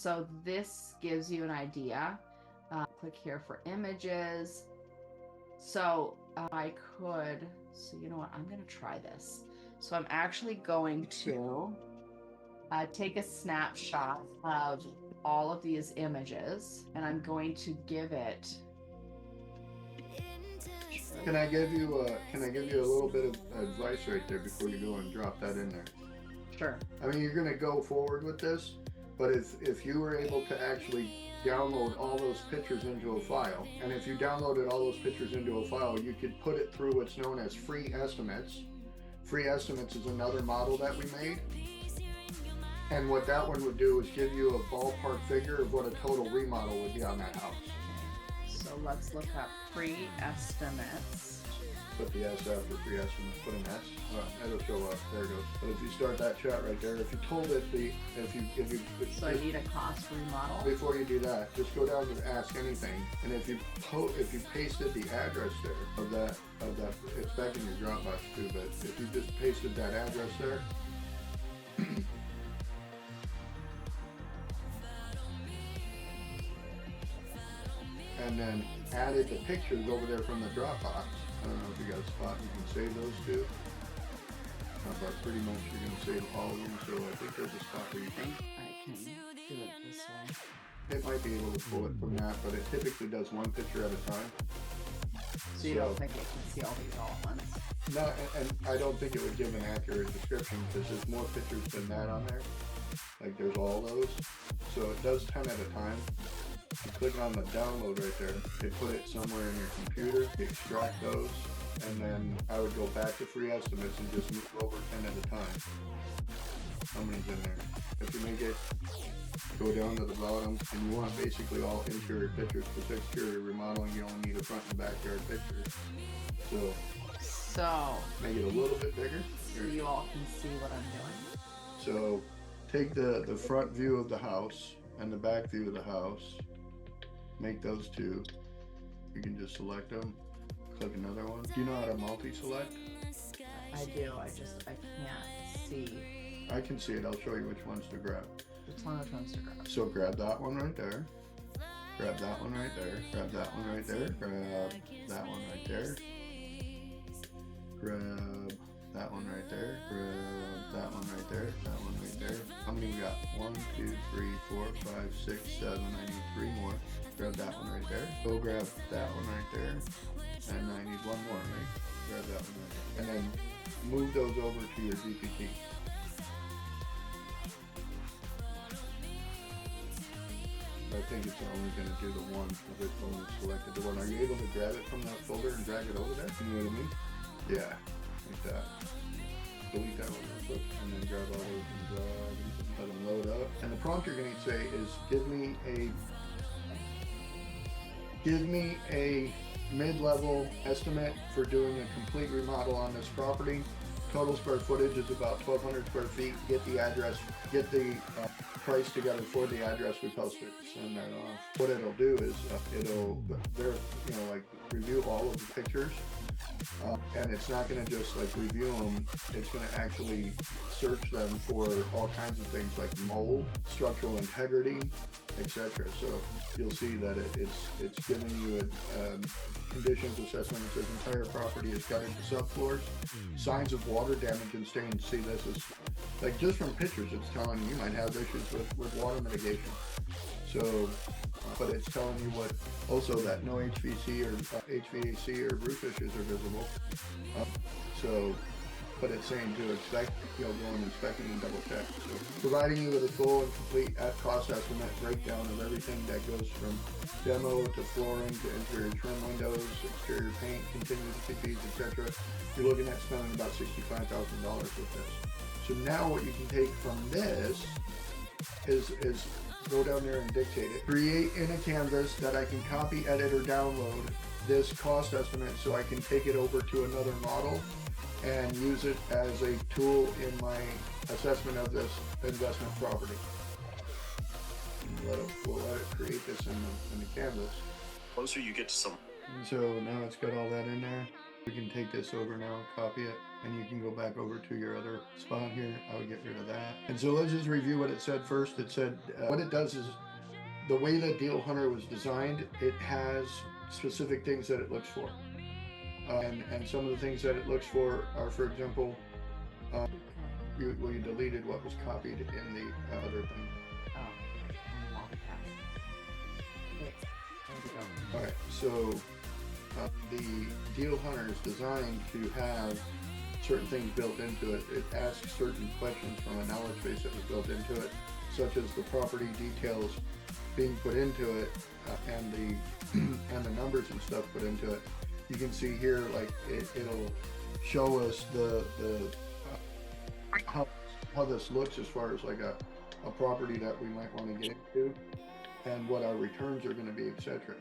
So this gives you an idea. Click here for images. So I could, so you know what, I'm going to try this. So I'm actually going to take a snapshot of all of these images, and I'm going to give it. Can I give you a little bit of advice right there before you go and drop that in there? Sure. I mean, you're going to go forward with this, but if you were able to actually download all those pictures into a file, and if you downloaded all those pictures into a file, you could put it through what's known as free estimates. Free estimates is another model that we made. And what that one would do is give you a ballpark figure of what a total remodel would be on that house. So let's look up free estimates. Put the S after free estimates, put an S. It'll show up. There it goes. But if you start that chat right there, if you told it So I need a cost remodel. Before you do that, just go down to ask anything, and if you pasted the address there of that, it's back in your Dropbox too. But if you just pasted that address there. And then added the pictures over there from the Dropbox. I don't know if you got a spot you can save those to. But pretty much you're going to save all of them, so I think there's a spot where you can. I can do it this way. It might be able to pull it from that, but it typically does one picture at a time. So you don't think it can see all these all at once? No, and I don't think it would give an accurate description because there's more pictures than that on there. Like there's all those. So it does 10 at a time. You click on the download right there, they put it somewhere in your computer, extract those, and then I would go back to free estimates and just move over 10 at a time. How many's in there? If you make it, go down to the bottom, and you want basically all interior pictures, because exterior remodeling, you only need a front and backyard picture. So make it a little bit bigger. So you all can see what I'm doing. So take the front view of the house and the back view of the house. Make those two. You can just select them. Click another one. Do you know how to multi-select? I do. I can't see. I can see it. I'll show you which ones to grab. Which ones to grab? So grab that one right there. Grab that one right there. Grab that one right there. Grab that one right there. Grab that one right there. Grab that one right there. That one right there. How many we got? 1, 2, 3, 4, 5, 6, 7. I need 3 more. Grab that one right there. Go grab that one right there. And I need 1 more, right? Grab that one right there. And then move those over to your GPT. I think it's only going to do the one because it's only selected the one. Are you able to grab it from that folder and drag it over there? You know what I mean? Yeah, like that. Delete that one real quick and then grab all those and drag and let them load up. And the prompt you're going to say is give me a mid-level estimate for doing a complete remodel on this property. Total square footage is about 1,200 square feet. Get the address, get the price together for the address we posted. Send that off. What it'll do is it'll review all of the pictures, and it's not going to just like review them. It's going to actually search them for all kinds of things like mold, structural integrity, etc. So you'll see that it's giving you a conditions assessment. It says entire property is gutted to subfloors, signs of water damage and stains. See, this is like just from pictures, it's telling you might have issues with water mitigation. So, but it's telling you what also that no HVAC or roof issues are visible. But it's saying to expect, go and inspect and double check. So providing you with a full and complete cost estimate breakdown of everything that goes from demo to flooring to interior trim windows, exterior paint, contingency fees, etc. You're looking at spending about $65,000 with this. So now what you can take from this is go down there and dictate it. Create in a canvas that I can copy, edit, or download this cost estimate so I can take it over to another model and use it as a tool in my assessment of this investment property. We'll let it create this in the canvas. Closer you get to some. So now it's got all that in there. We can take this over now, copy it, and you can go back over to your other spot here. I would get rid of that. And so let's just review what it said first. It said what it does is the way that Deal Hunter was designed, it has specific things that it looks for. And some of the things that it looks for are, for example, you deleted what was copied in the other thing. All right, so the Deal Hunter is designed to have certain things built into it. It asks certain questions from a knowledge base that was built into it, such as the property details being put into it, and the numbers and stuff put into it. You can see here, like it'll show us the how this looks as far as like a property that we might want to get into, and what our returns are going to be, etc.